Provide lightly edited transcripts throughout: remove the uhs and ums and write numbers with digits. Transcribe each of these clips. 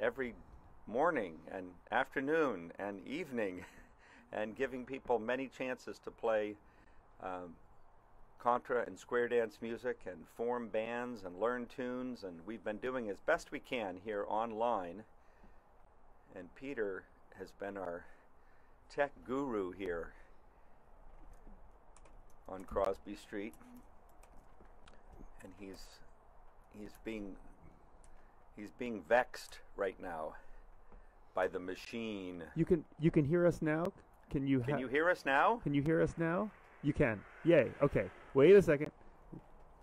every morning and afternoon and evening and giving people many chances to play contra and square dance music and form bands and learn tunes, and we've been doing as best we can here online. And Peter has been our tech guru here on Crosby Street, and he's being vexed right now by the machine. You can hear us now? Can you hear us now? Can you hear us now? You can. Yay. Okay. Wait a second.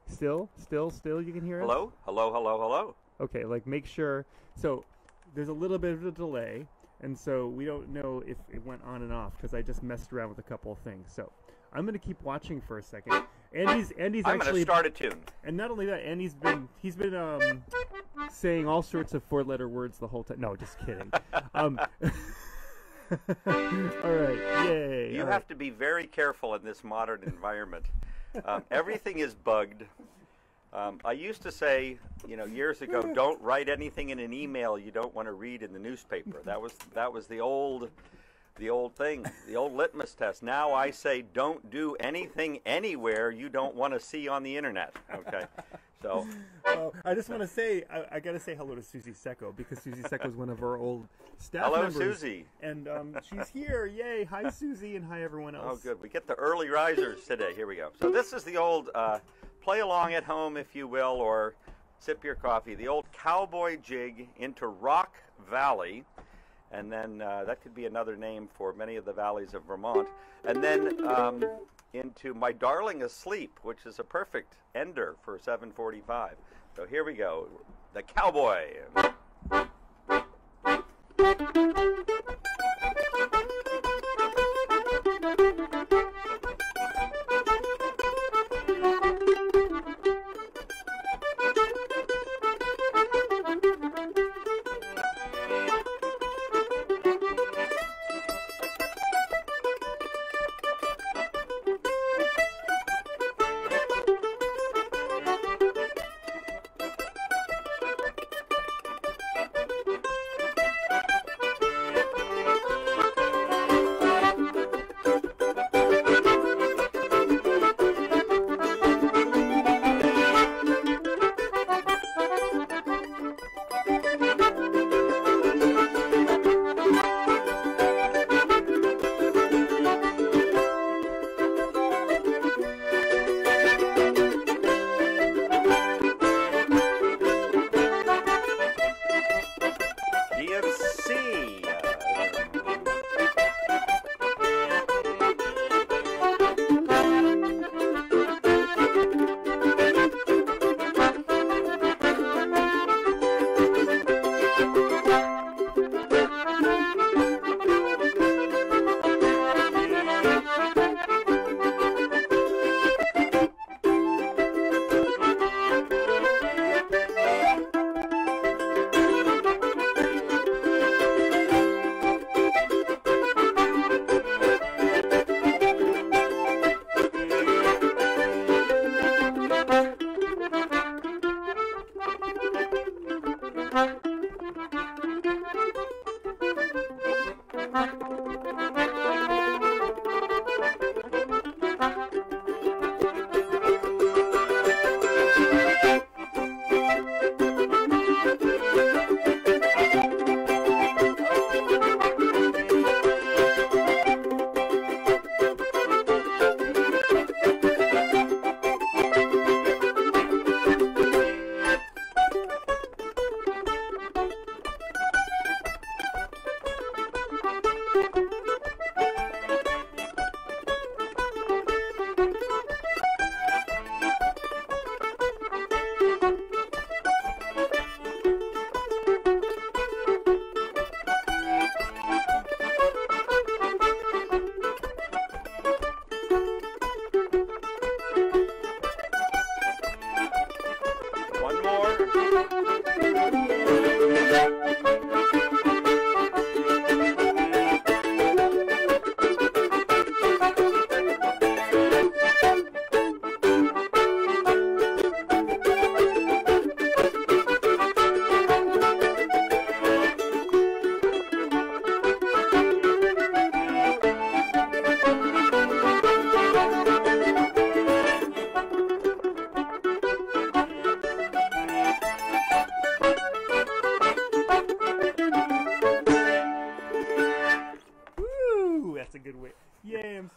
Still you can hear us? Hello? Hello, hello, hello. Okay, like make sure. So there's a little bit of a delay, and so we don't know if it went on and off because I just messed around with a couple of things. So I'm going to keep watching for a second. Andy's I'm going to start a tune. And not only that, Andy's been saying all sorts of four-letter words the whole time. No, just kidding. All right, yay. You have to be very careful in this modern environment. Everything is bugged. I used to say, years ago, don't write anything in an email you don't want to read in the newspaper. That was the old thing, the old litmus test. Now I say, don't do anything anywhere you don't want to see on the internet. Okay, so. I just want to say, I got to say hello to Susie Secco, because Susie Secco is one of our old staff members. Hello, Susie. And she's here. Yay. Hi, Susie, and hi, everyone else. Oh, good. We get the early risers today. Here we go. So this is the old play along at home, if you will, or sip your coffee, the old Cowboy Jig into Rock Valley. And then that could be another name for many of the valleys of Vermont. And then into My Darling Asleep, which is a perfect ender for 7:45. So here we go, the Cowboy.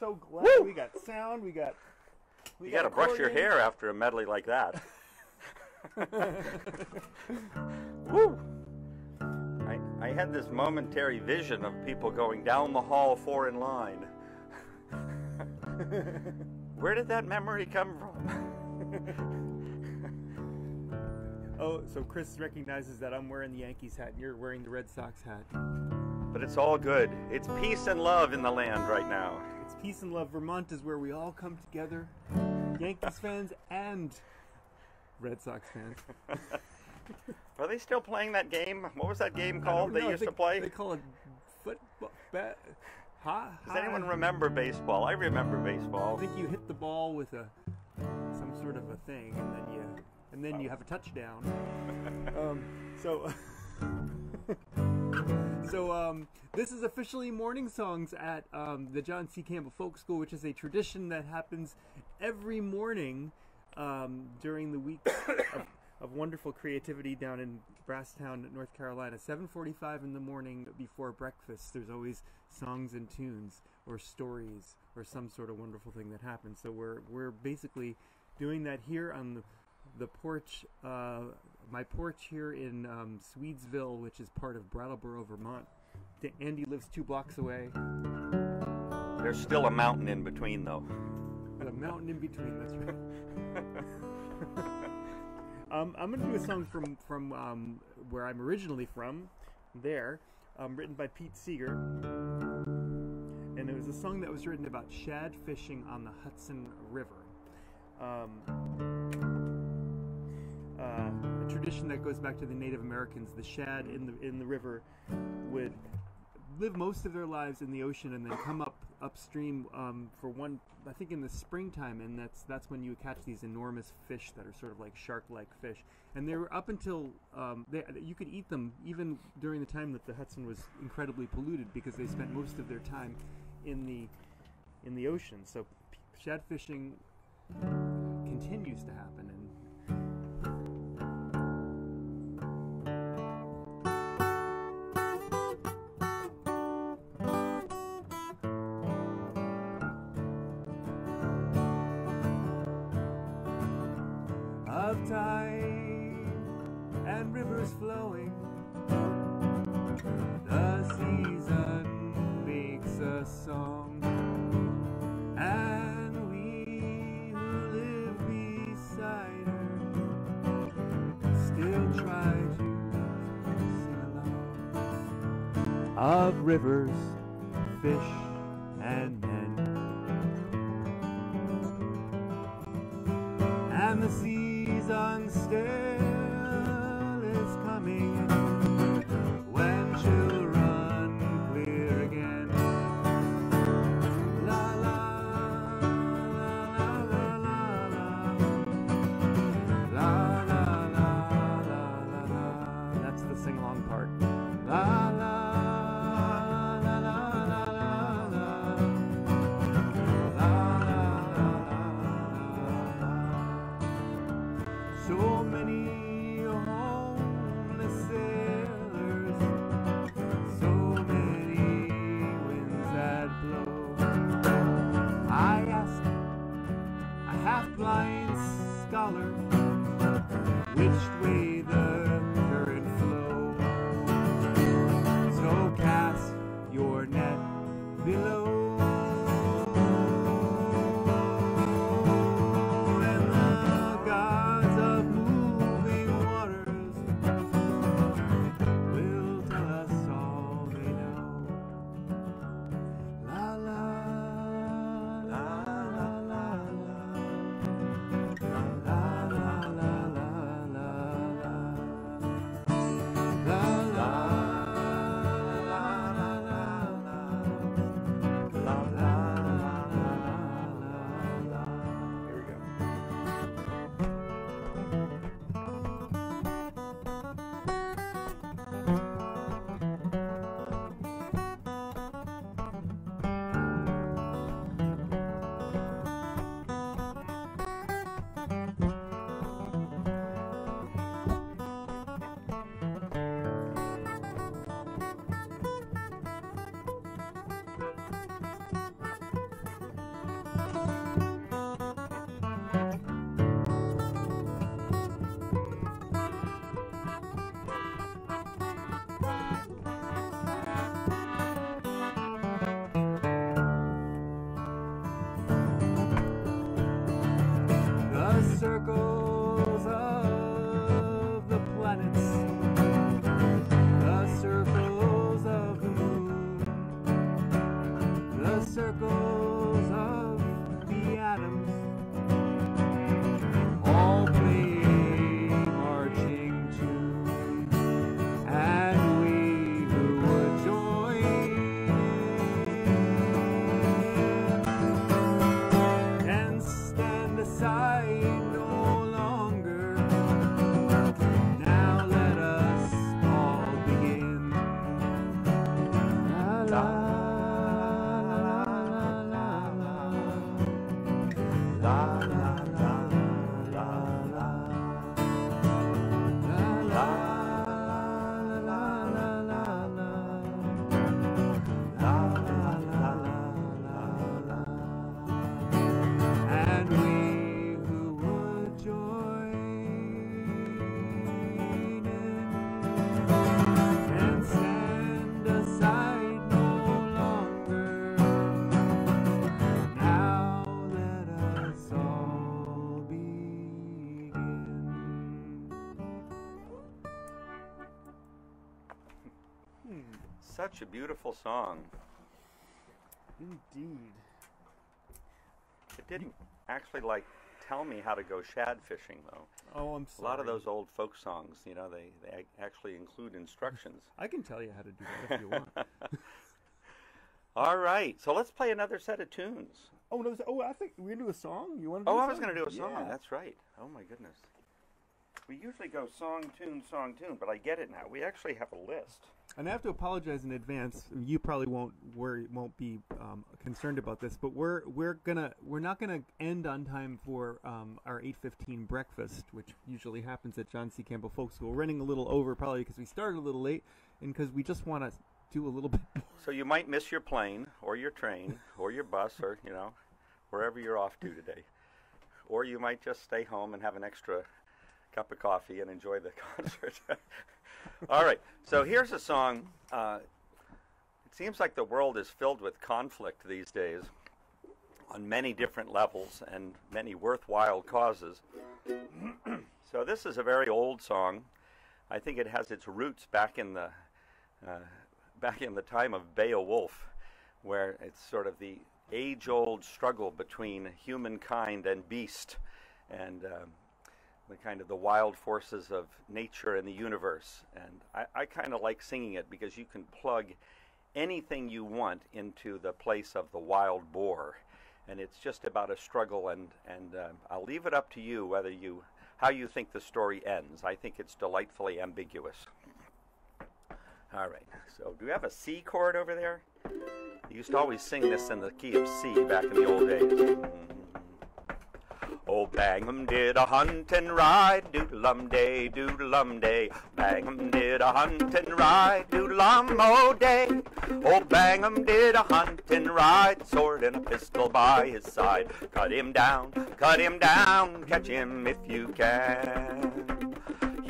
so glad Woo! we got sound. We got. You got to brush your hair after a medley like that. Woo! I had this momentary vision of people going down the hall 4 in line. Where did that memory come from? Oh, so Chris recognizes that I'm wearing the Yankees hat and you're wearing the Red Sox hat. But it's all good. It's peace and love in the land right now. It's peace and love. Vermont is where we all come together. Yankees fans and Red Sox fans. Are they still playing that game? What was that game called they used to play? They call it football. Does anyone remember baseball? I remember baseball. I think you hit the ball with some sort of a thing, and then you have a touchdown. So this is officially Morning Songs at the John C. Campbell Folk School, which is a tradition that happens every morning during the week of wonderful creativity down in Brasstown, North Carolina. 7:45 in the morning before breakfast. There's always songs and tunes or stories or some sort of wonderful thing that happens. So we're basically doing that here on the porch, my porch here in Swedesville, which is part of Brattleboro, Vermont. Andy lives 2 blocks away. There's still a mountain in between, though. A mountain in between, that's right. I'm going to do a song from where I'm originally from, written by Pete Seeger. And it was a song that was written about shad fishing on the Hudson River. A tradition that goes back to the Native Americans. The shad in the river would live most of their lives in the ocean and then come upstream for I think in the springtime, and that's when you catch these enormous fish that are sort of like shark-like fish. And they were up until you could eat them even during the time that the Hudson was incredibly polluted, because they spent most of their time in the ocean. So shad fishing continues to happen. Of tide and rivers flowing, the season makes a song, and we who live beside her still try to sing along. Of rivers, fish, and men, and the season still is coming, when she'll run clear again. La la la la la la la la la la la. That's the sing-along part. La la la la la la la. So many homeless sailors, so many winds that blow. I asked a half-blind scholar which way the current flows. Such a beautiful song. Indeed. It didn't actually like tell me how to go shad fishing though. Oh, I'm A sorry. lot of those old folk songs, you know, they actually include instructions. I can tell you how to do that if you want. All right, so let's play another set of tunes. Oh no! I think we're gonna do a song. You want to? Oh, do a I was song? going to do a song. Yeah. That's right. Oh my goodness. We usually go song, tune, but I get it now. We actually have a list. And I have to apologize in advance. You probably won't be concerned about this, but we're not gonna end on time for our 8:15 breakfast, which usually happens at John C. Campbell Folk School. We're running a little over probably because we started a little late and because we just want to do a little bit more. So you might miss your plane or your train or your bus or, you know, wherever you're off to today. Or you might just stay home and have an extra cup of coffee and enjoy the concert. All right, so here's a song. It seems like the world is filled with conflict these days on many different levels and many worthwhile causes. So this is a very old song. I think it has its roots back in the time of Beowulf, where it's sort of the age-old struggle between humankind and beast, and the kind of the wild forces of nature and the universe. And I kind of like singing it because you can plug anything you want into the place of the wild boar, and it's just about a struggle. And I'll leave it up to you how you think the story ends. I think it's delightfully ambiguous. All right, so do we have a C chord over there? You used to always sing this in the key of C back in the old days. Oh, Bangham did a hunt and ride, doodle-lum-day, doodle-lum-day. Bangham did a hunt and ride, doodle-lum-o-day. Oh, Bangham did a hunt and ride, sword and a pistol by his side. Cut him down, catch him if you can.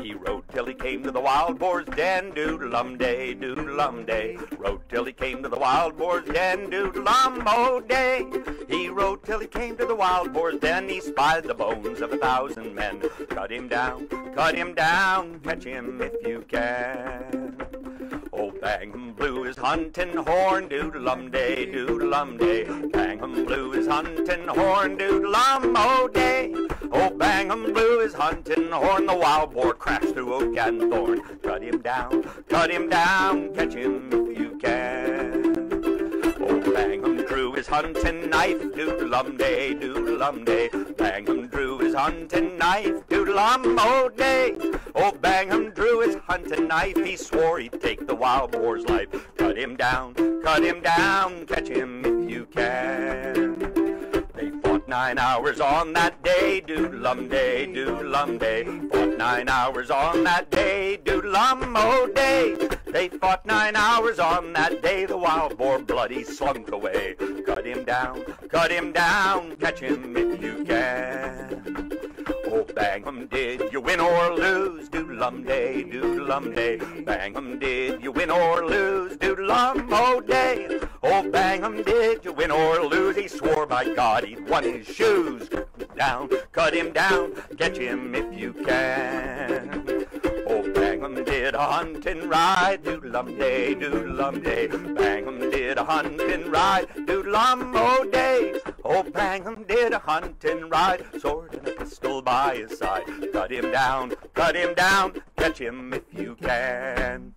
He rode till he came to the wild boar's den, doodle-lum-day, doodle-lum-day. Rode till he came to the wild boar's den, doodle-lum-o-day. He rode till he came to the wild boar's den, he spied the bones of 1,000 men. Cut him down, catch him if you can. Oh, Bangham blew his hunting horn, doodle-lum-day, doodle-lum-day. Bangham blew his hunting horn, doodle-lum-o-day. Oh, Bangham blew his hunting horn, the wild boar crashed through oak and thorn. Cut him down, catch him if you can. Oh, Bangham drew his hunting knife, doodle-lum-day, doodle-lum-day. Bangham drew his hunting knife, doodle-lum-o-day. Oh, Bangham drew his hunting knife, he swore he'd take the wild boar's life. Cut him down, catch him if you can. They fought 9 hours on that day, doodle-lum-day, doodle-lum-day. Fought 9 hours on that day, doodle-lum-o-day. They fought 9 hours on that day, the wild boar bloody slunk away. Cut him down, catch him if you can. Oh, Bangham, did you win or lose? Doodle-lum-day, doodle-lum-day. Bangham, did you win or lose? Doodle-lum-o-day. Oh, Bangham, did you win or lose? He swore by God he'd won his shoes. Cut him down, catch him if you can. Oh, Bangham did a hunt and ride, doodle-lum-day, doodle-lum-day. Bangham did a hunt and ride, doodle-lum-o-day. Oh, Bangham did a hunt and ride, sword and a pistol by his side. Cut him down, catch him if you can.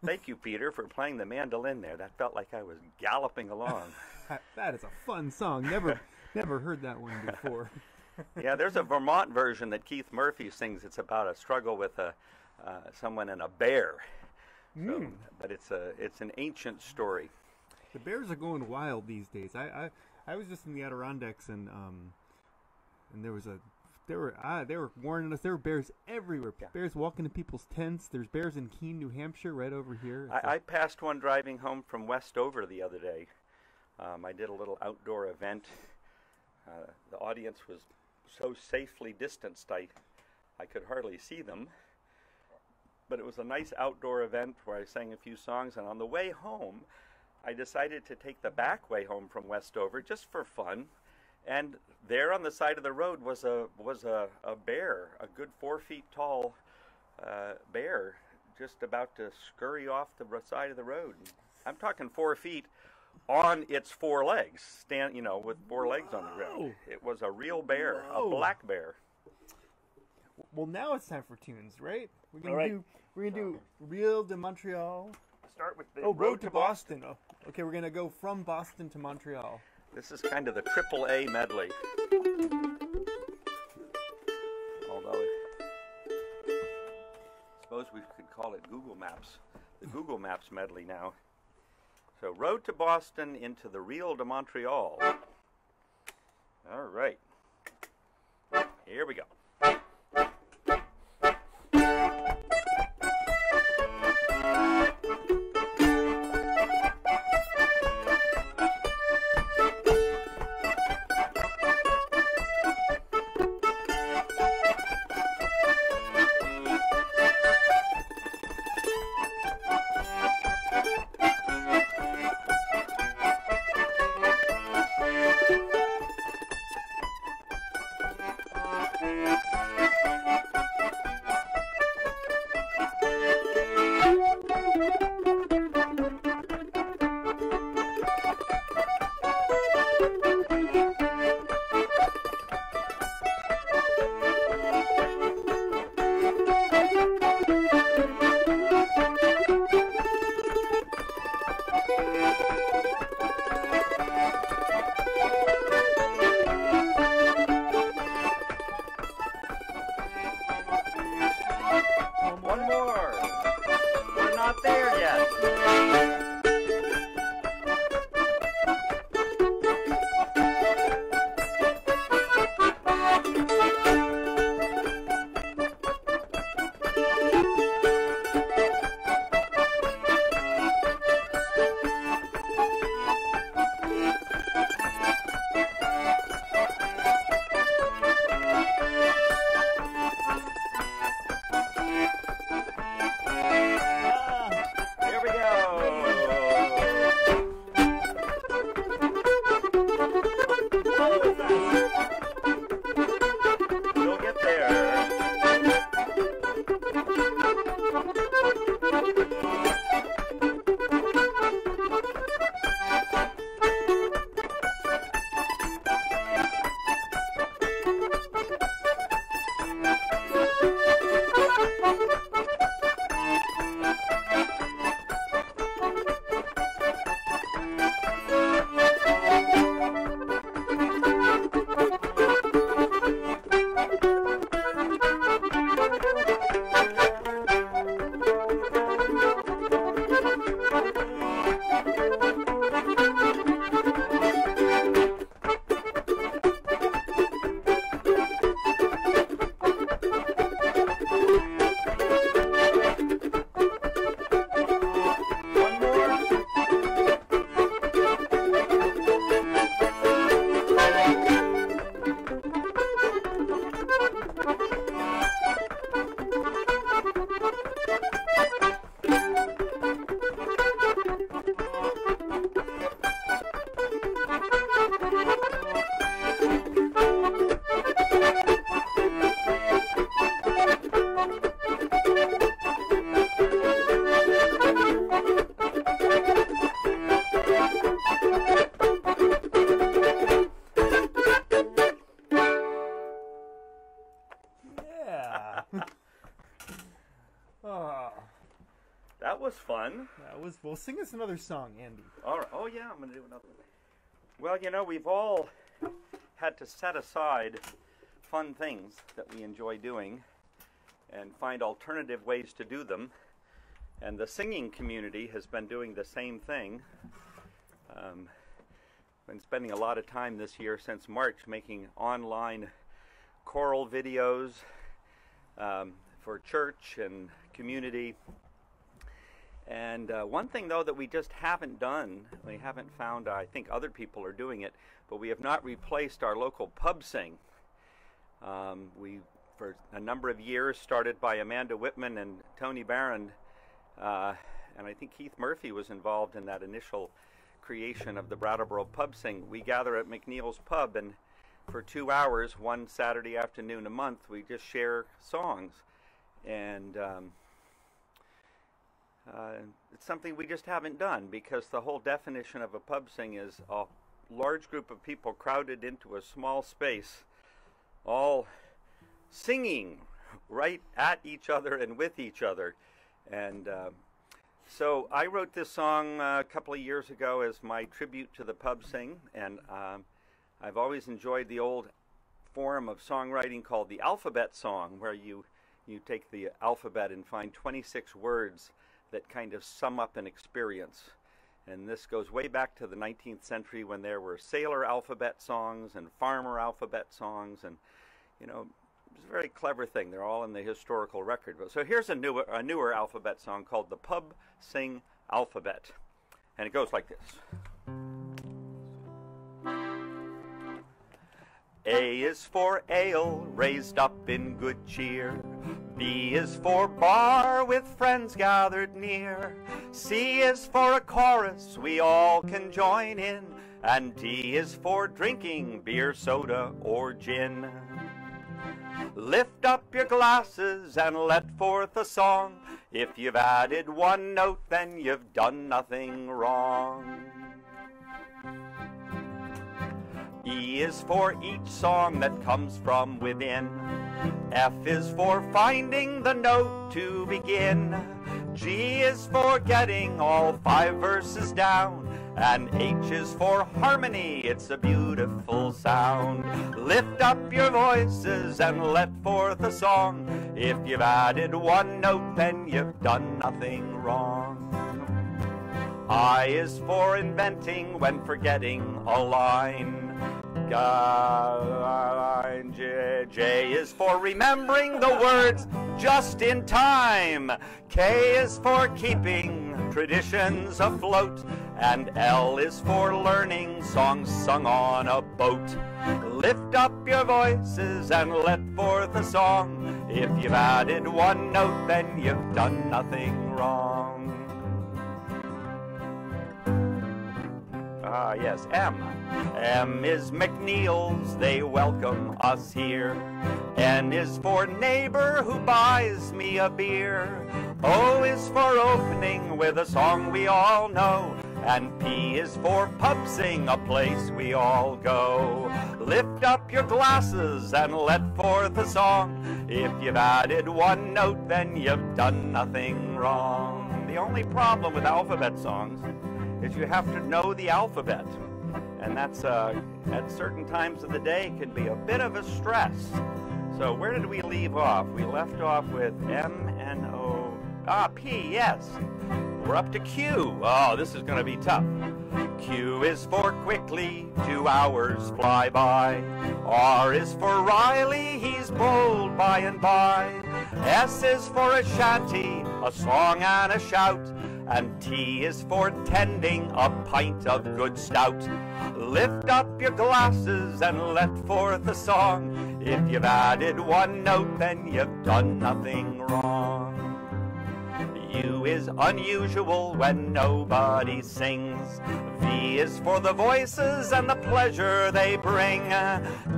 Thank you, Peter, for playing the mandolin there. That felt like I was galloping along. That is a fun song. Never heard that one before. Yeah, there's a Vermont version that Keith Murphy sings. It's about a struggle with someone and a bear. So, but it's an ancient story. The bears are going wild these days. I was just in the Adirondacks and they were warning us. There were bears everywhere. Yeah. Bears walking in people's tents. There's bears in Keene, New Hampshire, right over here. I passed one driving home from Westover the other day. I did a little outdoor event. The audience was so safely distanced I could hardly see them. But it was a nice outdoor event where I sang a few songs, and on the way home, I decided to take the back way home from Westover just for fun. And there on the side of the road was a bear, a good 4 feet tall bear, just about to scurry off the side of the road. I'm talking 4 feet on its 4 legs, with 4 legs on the ground. It was a real bear, a black bear. Well, now it's time for tunes, right? We're gonna do Rio de Montreal. Start with the Road to Boston. Oh, okay, we're gonna go from Boston to Montreal. This is kind of the AAA medley. Although, I suppose we could call it Google Maps. The Google Maps medley now. So, Road to Boston into the Rio de Montreal. All right. Here we go. That was fun. Well, sing us another song, Andy. All right. Oh, yeah, I'm going to do another one. Well, we've all had to set aside fun things that we enjoy doing and find alternative ways to do them. And the singing community has been doing the same thing. Been spending a lot of time this year since March making online choral videos for church and community. And one thing, though, that we just haven't done, we haven't found, I think other people are doing it, but we have not replaced our local pub sing. We, for a number of years, started by Amanda Whitman and Tony Barron, and I think Keith Murphy was involved in that initial creation of the Brattleboro Pub Sing. We gather at McNeil's Pub, and for 2 hours, one Saturday afternoon a month, we just share songs. And it's something we just haven't done, because the whole definition of a pub sing is a large group of people crowded into a small space, all singing right at each other and with each other. And so I wrote this song a couple of years ago as my tribute to the pub sing, and I've always enjoyed the old form of songwriting called the alphabet song, where you take the alphabet and find 26 words that kind of sum up an experience. And this goes way back to the 19th century, when there were sailor alphabet songs and farmer alphabet songs, and you know, it's a very clever thing. They're all in the historical record. So here's a newer alphabet song called the Pub Sing Alphabet, and it goes like this. A is for ale, raised up in good cheer. B is for bar, with friends gathered near. C is for a chorus we all can join in. And D is for drinking beer, soda, or gin. Lift up your glasses and let forth a song. If you've added one note, then you've done nothing wrong. E is for each song that comes from within. F is for finding the note to begin. G is for getting all 5 verses down. And H is for harmony, it's a beautiful sound. Lift up your voices and let forth a song. If you've added one note, then you've done nothing wrong. I is for inventing when forgetting a line. J is for remembering the words just in time. K is for keeping traditions afloat. And L is for learning songs sung on a boat. Lift up your voices and let forth a song. If you've added one note, then you've done nothing wrong. Yes, M. M is McNeil's, they welcome us here. N is for neighbor who buys me a beer. O is for opening with a song we all know. And P is for pub sing, a place we all go. Lift up your glasses and let forth a song. If you've added one note, then you've done nothing wrong. The only problem with alphabet songs is you have to know the alphabet. And that's, at certain times of the day, can be a bit of a stress. So where did we leave off? We left off with M, N, O, P, yes. We're up to Q. Oh, this is going to be tough. Q is for quickly, 2 hours fly by. R is for Riley, he's bold by and by. S is for a shanty, a song and a shout. And T is for tending a pint of good stout. Lift up your glasses and let forth a song. If you've added one note, then you've done nothing wrong. U is unusual when nobody sings. V is for the voices and the pleasure they bring.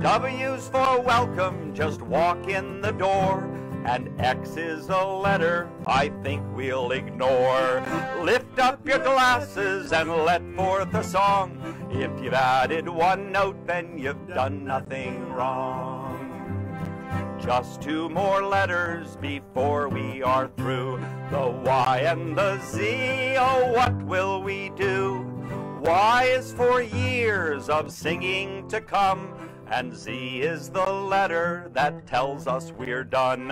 W's for welcome, just walk in the door. And X is a letter I think we'll ignore. Lift up your glasses and let forth a song. If you've added one note, then you've done nothing wrong. Just 2 more letters before we are through. The Y and the Z, oh, what will we do? Y is for years of singing to come. And Z is the letter that tells us we're done.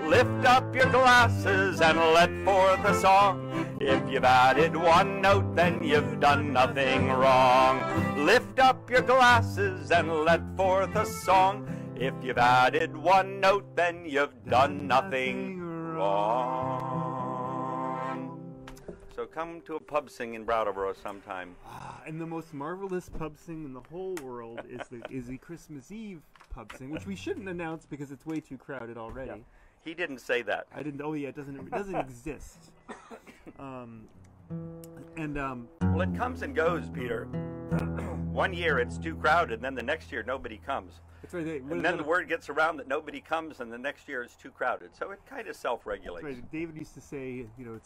Lift up your glasses and let forth a song. If you've added one note, then you've done nothing wrong. Lift up your glasses and let forth a song. If you've added one note, then you've done nothing wrong. So come to a pub sing in Brattleboro sometime. And the most marvelous pub sing in the whole world is the Christmas Eve pub sing, which we shouldn't announce because it's way too crowded already. Yeah. He didn't say that. I didn't. Oh yeah, it doesn't exist. Well, it comes and goes, Peter. One year it's too crowded, and then the next year nobody comes. That's right. And then the word gets around that nobody comes, and the next year it's too crowded. So it kind of self-regulates. That's right. David used to say, you know,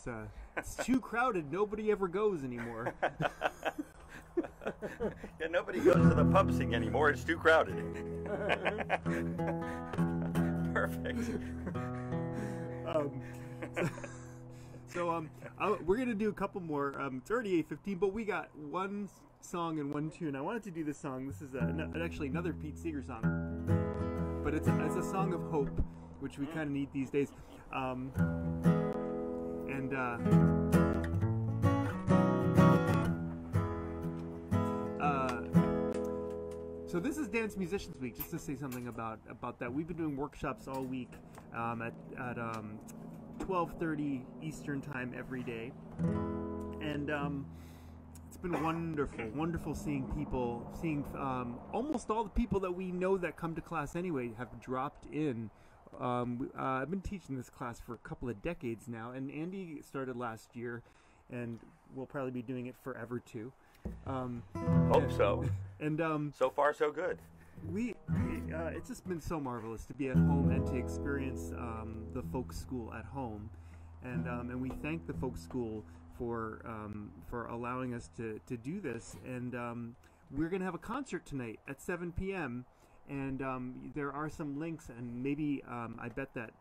it's too crowded. Nobody ever goes anymore. Yeah, nobody goes to the pub sing anymore. It's too crowded. Perfect. We're gonna do a couple more. It's already 8:15, but we got one song and one tune. I wanted to do this song. This is actually another Pete Seeger song, but it's a song of hope, which we kind of need these days. So this is Dance Musicians Week. Just to say something about that, we've been doing workshops all week at 12:30 Eastern Time every day, and it's been wonderful seeing almost all the people that we know that come to class anyway have dropped in. I've been teaching this class for a couple of decades now, and Andy started last year, and we'll probably be doing it forever too. Hope so. And so far so good. It's just been so marvelous to be at home and to experience the folk school at home, and we thank the folk school for allowing us to do this. And we're gonna have a concert tonight at 7 p.m. and there are some links, and maybe I bet that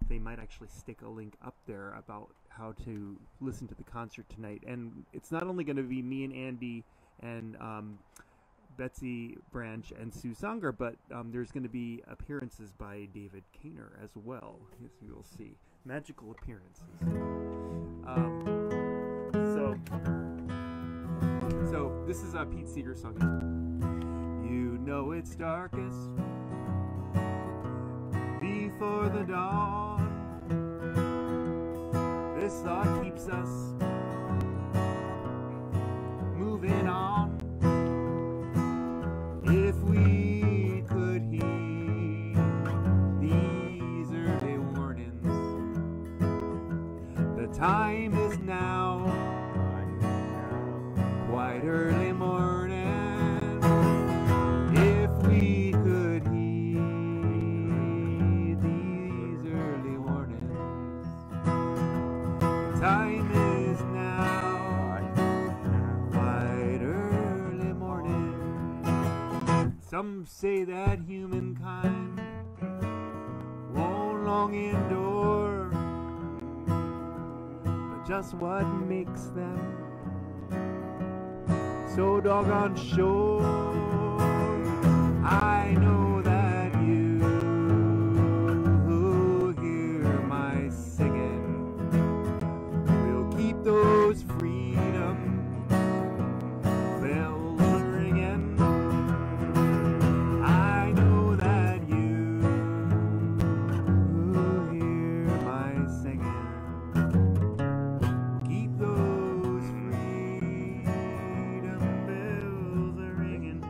they might actually stick a link up there about how to listen to the concert tonight. And it's not only going to be me and Andy and Betsy Branch and Sue Sanger, but there's going to be appearances by David Kaner as well, as you'll see. Magical appearances. So this is a Pete Seeger song. You know it's darkest before the dawn. This thought keeps us moving on. If we could heed these early warnings, the time is now, quite early morning. If we could heed these early warnings, the time is now, quite early morning. Some say that humankind won't long endure, but just what makes them so doggone sure? I know that you who hear my singing will keep those freedom bells ringing. I know that you who hear my singing keep those freedom bells ringing.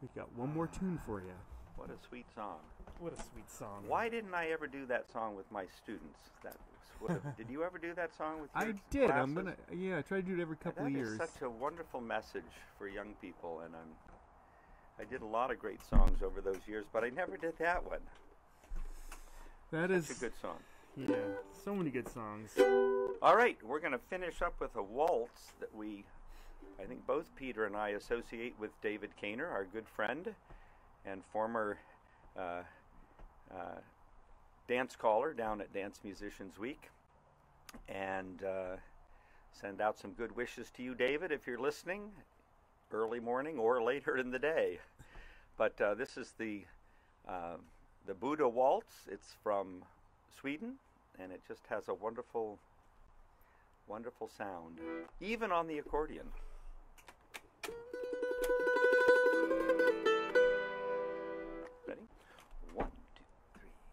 We got one more tune for you. What a sweet song. What a sweet song. Why didn't I ever do that song with my students? Did you ever do that song with your I did. classes? I try to do it every couple of years. That is such a wonderful message for young people, and I did a lot of great songs over those years, but I never did that one. That is a good song. Yeah, so many good songs. All right, we're going to finish up with a waltz that I think both Peter and I associate with David Kaner, our good friend and former dance caller down at Dance Musicians Week. And send out some good wishes to you, David, if you're listening, early morning or later in the day. But this is the Buddha Waltz. It's from Sweden, and it just has a wonderful, wonderful sound, even on the accordion. Ready? 1, 2,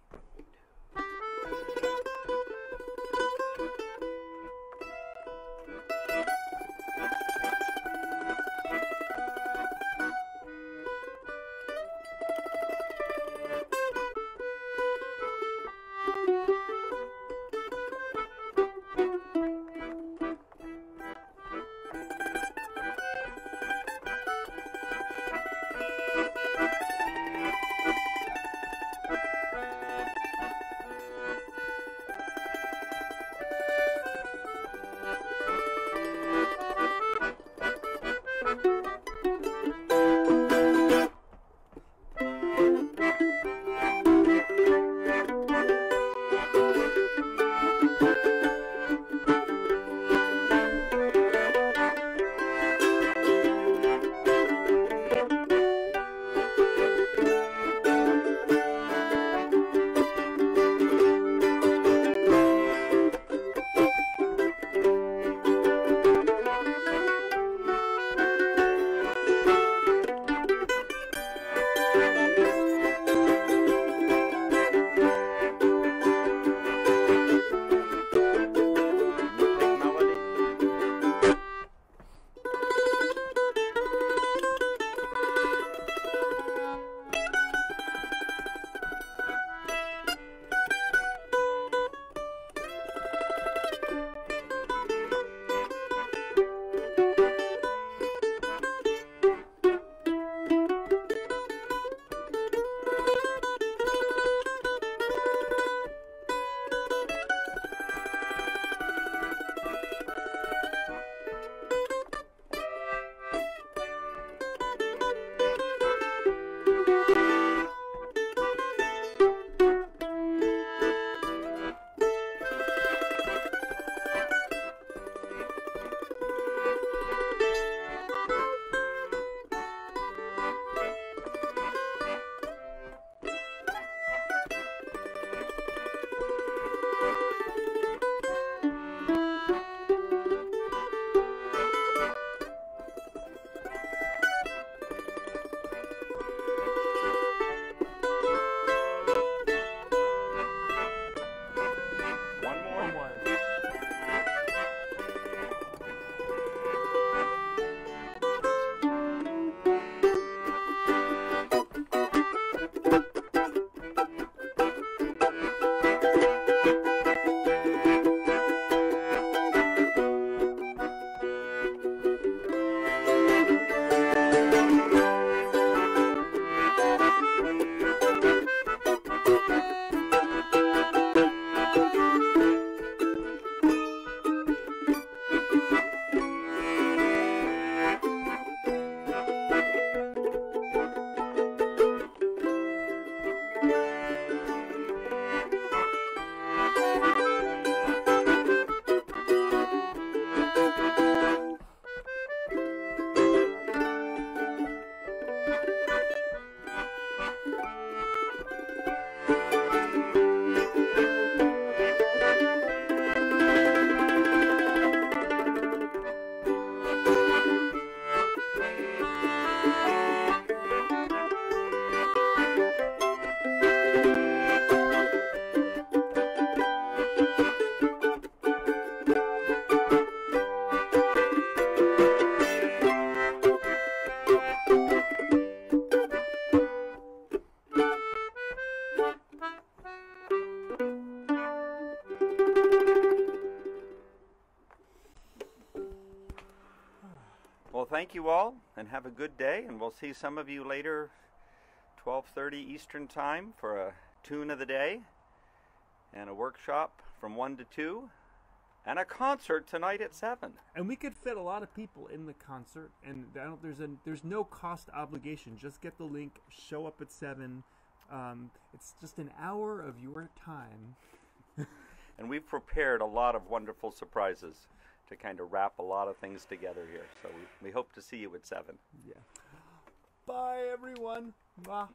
3, 1, 2. Well, thank you all, and have a good day, and we'll see some of you later, 12:30 Eastern Time, for a tune of the day, and a workshop from 1 to 2, and a concert tonight at 7. And we could fit a lot of people in the concert, and there's no cost obligation. Just get the link, show up at 7. It's just an hour of your time. And we've prepared a lot of wonderful surprises to kind of wrap a lot of things together here. So we hope to see you at 7. Yeah. Bye, everyone. Bye.